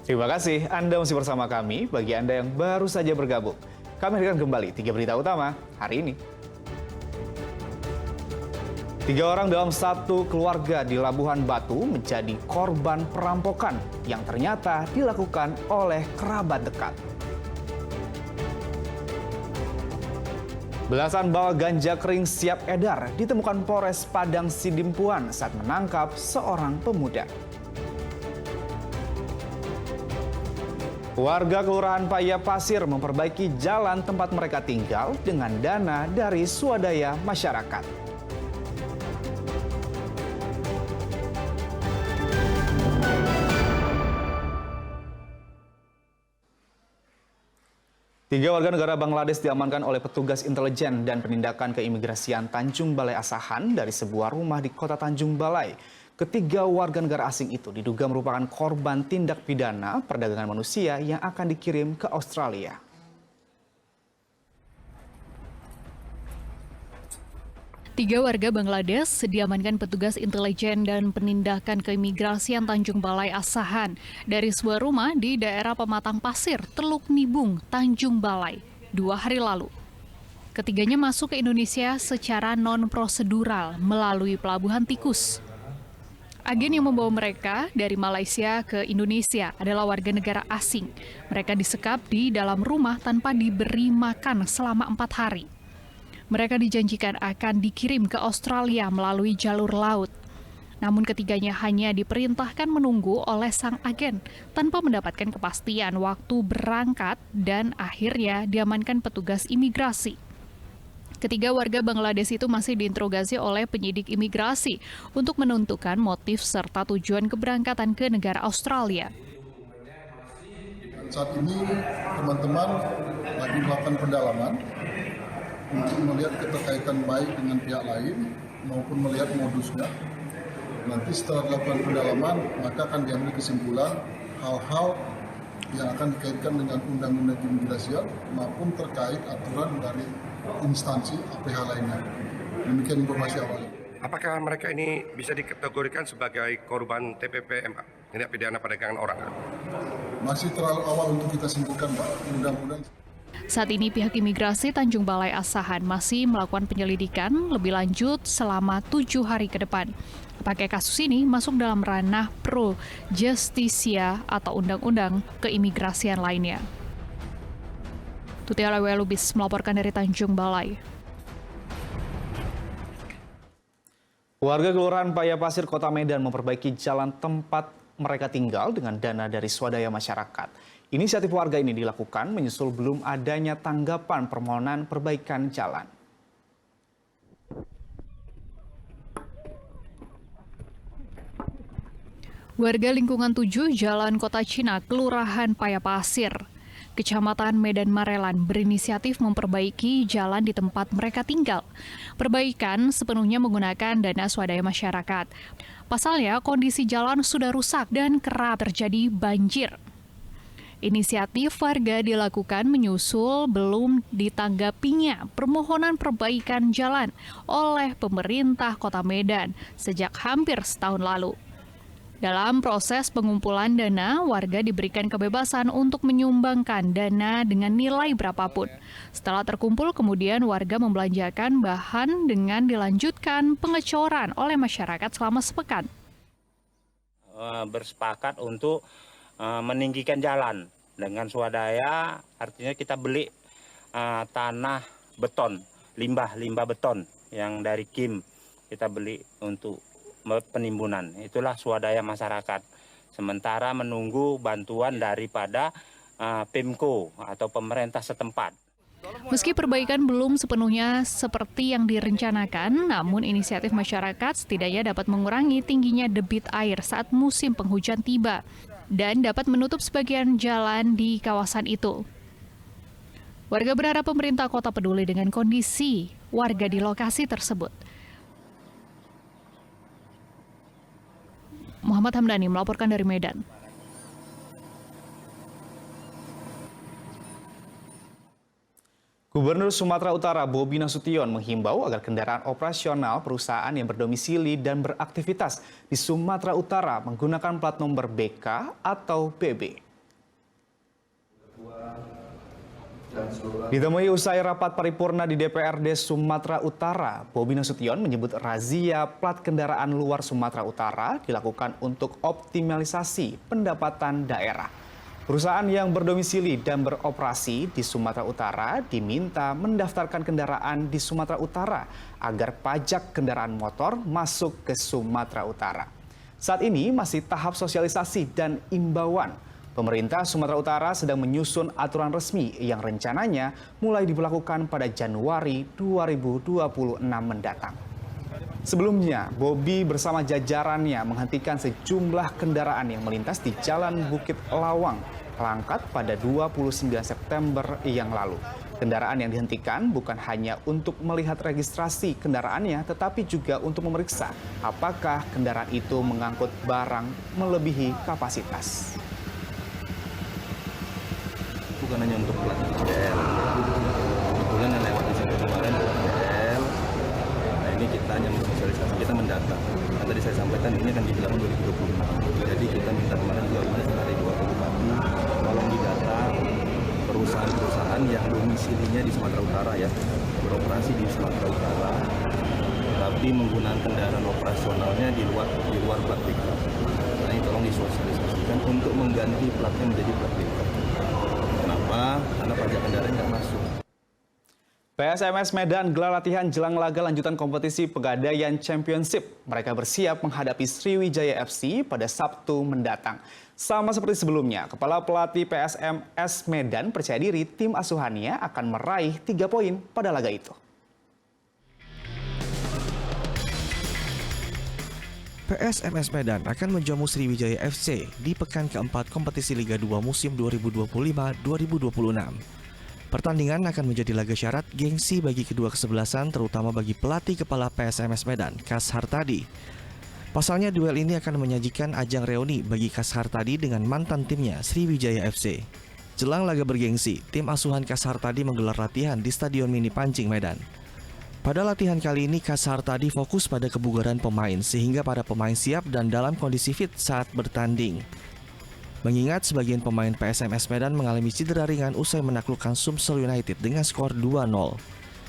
Terima kasih Anda masih bersama kami. Bagi Anda yang baru saja bergabung, kami hadirkan kembali 3 berita utama hari ini. 3 orang dalam satu keluarga di Labuhan Batu menjadi korban perampokan yang ternyata dilakukan oleh kerabat dekat. Belasan bal ganja kering siap edar ditemukan Polres Padang Sidimpuan saat menangkap seorang pemuda. Warga Kelurahan Paya Pasir memperbaiki jalan tempat mereka tinggal dengan dana dari swadaya masyarakat. 3 warga negara Bangladesh diamankan oleh petugas intelijen dan penindakan keimigrasian Tanjung Balai Asahan dari sebuah rumah di kota Tanjung Balai. Ketiga warga negara asing itu diduga merupakan korban tindak pidana perdagangan manusia yang akan dikirim ke Australia. Tiga warga Bangladesh diamankan petugas intelijen dan penindakan keimigrasian Tanjung Balai Asahan dari sebuah rumah di daerah Pematang Pasir, Teluk Nibung, Tanjung Balai, 2 hari lalu. Ketiganya masuk ke Indonesia secara non-prosedural melalui Pelabuhan Tikus. Agen yang membawa mereka dari Malaysia ke Indonesia adalah warga negara asing. Mereka disekap di dalam rumah tanpa diberi makan selama 4 hari. Mereka dijanjikan akan dikirim ke Australia melalui jalur laut. Namun ketiganya hanya diperintahkan menunggu oleh sang agen tanpa mendapatkan kepastian waktu berangkat dan akhirnya diamankan petugas imigrasi. Ketiga warga Bangladesh itu masih diinterogasi oleh penyidik imigrasi untuk menentukan motif serta tujuan keberangkatan ke negara Australia. Saat ini teman-teman lagi melakukan pendalaman untuk melihat keterkaitan baik dengan pihak lain maupun melihat modusnya. Nanti setelah dilakukan pendalaman, maka akan diambil kesimpulan hal-hal yang akan dikaitkan dengan undang-undang keimigrasian maupun terkait aturan dari instansi APH lainnya. Demikian informasi awalnya. Apakah mereka ini bisa dikategorikan sebagai korban TPPM, tindak pidana perdagangan orang? Masih terlalu awal untuk kita simpulkan, Pak. Mudah-mudahan. Saat ini pihak imigrasi Tanjung Balai Asahan masih melakukan penyelidikan lebih lanjut selama 7 hari ke depan. Apakah kasus ini masuk dalam ranah pro justisia atau undang-undang keimigrasian lainnya? Tuti Alawi Lubis melaporkan dari Tanjung Balai. Warga Kelurahan Paya Pasir, Kota Medan memperbaiki jalan tempat mereka tinggal dengan dana dari swadaya masyarakat. Inisiatif warga ini dilakukan menyusul belum adanya tanggapan permohonan perbaikan jalan. Warga lingkungan 7 Jalan Kota Cina, Kelurahan Paya Pasir, Kecamatan Medan Marelan berinisiatif memperbaiki jalan di tempat mereka tinggal. Perbaikan sepenuhnya menggunakan dana swadaya masyarakat. Pasalnya, kondisi jalan sudah rusak dan kerap terjadi banjir. Inisiatif warga dilakukan menyusul belum ditanggapinya permohonan perbaikan jalan oleh pemerintah Kota Medan sejak hampir setahun lalu. Dalam proses pengumpulan dana, warga diberikan kebebasan untuk menyumbangkan dana dengan nilai berapapun. Setelah terkumpul, kemudian warga membelanjakan bahan dengan dilanjutkan pengecoran oleh masyarakat selama sepekan. Bersepakat untuk meninggikan jalan dengan swadaya, artinya kita beli tanah beton, limbah beton yang dari Kim kita beli untuk penimbunan. Itulah swadaya masyarakat. Sementara menunggu bantuan daripada Pemko atau pemerintah setempat. Meski perbaikan belum sepenuhnya seperti yang direncanakan, namun inisiatif masyarakat setidaknya dapat mengurangi tingginya debit air saat musim penghujan tiba dan dapat menutup sebagian jalan di kawasan itu. Warga berharap pemerintah kota peduli dengan kondisi warga di lokasi tersebut. Muhammad Hamdani melaporkan dari Medan. Gubernur Sumatera Utara Bobi Nasution menghimbau agar kendaraan operasional perusahaan yang berdomisili dan beraktivitas di Sumatera Utara menggunakan plat nomor BK atau BB. Ditemui usai rapat paripurna di DPRD Sumatera Utara, Bobi Nasution menyebut razia plat kendaraan luar Sumatera Utara dilakukan untuk optimalisasi pendapatan daerah. Perusahaan yang berdomisili dan beroperasi di Sumatera Utara diminta mendaftarkan kendaraan di Sumatera Utara agar pajak kendaraan motor masuk ke Sumatera Utara. Saat ini masih tahap sosialisasi dan imbauan. Pemerintah Sumatera Utara sedang menyusun aturan resmi yang rencananya mulai diberlakukan pada Januari 2026 mendatang. Sebelumnya, Bobi bersama jajarannya menghentikan sejumlah kendaraan yang melintas di Jalan Bukit Lawang, Langkat pada 29 September yang lalu. Kendaraan yang dihentikan bukan hanya untuk melihat registrasi kendaraannya, tetapi juga untuk memeriksa apakah kendaraan itu mengangkut barang melebihi kapasitas. Bukan hanya untuk plat PL. Kebetulan yang lewat di sini kemarin PL. Nah ini kita hanya mensosialisasi, kita mendata. Kan tadi saya sampaikan ini akan dibilang 2026. Jadi kita minta kemarin juga hari 2 Bupati tolong didata perusahaan-perusahaan yang domisilinya di Sumatera Utara ya, beroperasi di Sumatera Utara, tapi menggunakan kendaraan operasionalnya di luar plat pickup. Nah ini tolong disosialisasikan untuk mengganti platnya menjadi plat pickup. Kenapa? Karena pajak kendaraan nggak masuk. PSMS Medan gelar latihan jelang laga lanjutan kompetisi Pegadaian Championship. Mereka bersiap menghadapi Sriwijaya FC pada Sabtu mendatang. Sama seperti sebelumnya, Kepala Pelatih PSMS Medan percaya diri tim asuhannya akan meraih 3 poin pada laga itu. PSMS Medan akan menjamu Sriwijaya FC di pekan keempat kompetisi Liga 2 musim 2025-2026. Pertandingan akan menjadi laga syarat gengsi bagi kedua kesebelasan, terutama bagi pelatih kepala PSMS Medan, Kas Hartadi. Pasalnya duel ini akan menyajikan ajang reuni bagi Kas Hartadi dengan mantan timnya Sriwijaya FC. Jelang laga bergengsi, tim asuhan Kas Hartadi menggelar latihan di Stadion Mini Pancing Medan. Pada latihan kali ini, Kas Hartadi fokus pada kebugaran pemain sehingga para pemain siap dan dalam kondisi fit saat bertanding. Mengingat sebagian pemain PSMS Medan mengalami cedera ringan usai menaklukkan Sumsel United dengan skor 2-0.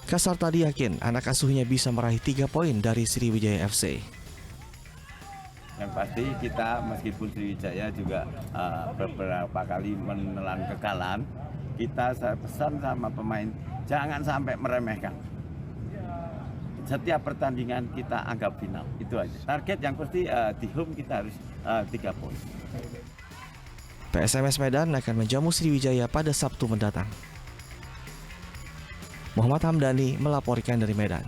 Kas Hartadi yakin anak asuhnya bisa meraih 3 poin dari Sriwijaya FC. Yang pasti kita meskipun Sriwijaya juga beberapa kali menelan kekalahan, saya pesan sama pemain jangan sampai meremehkan. Setiap pertandingan kita anggap final, itu aja. Target yang pasti di home kita harus 3 poin. PSMS Medan akan menjamu Sriwijaya pada Sabtu mendatang. Muhammad Hamdani melaporkan dari Medan.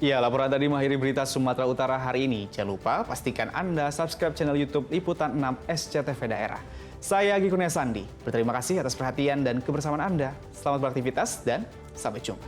Ya, laporan tadi mengakhiri berita Sumatera Utara hari ini. Jangan lupa pastikan Anda subscribe channel YouTube Liputan 6 SCTV Daerah. SayaAgi Kurnia Sandi. Berterima kasih atas perhatian dan kebersamaan Anda. Selamat beraktivitas dan sampai jumpa.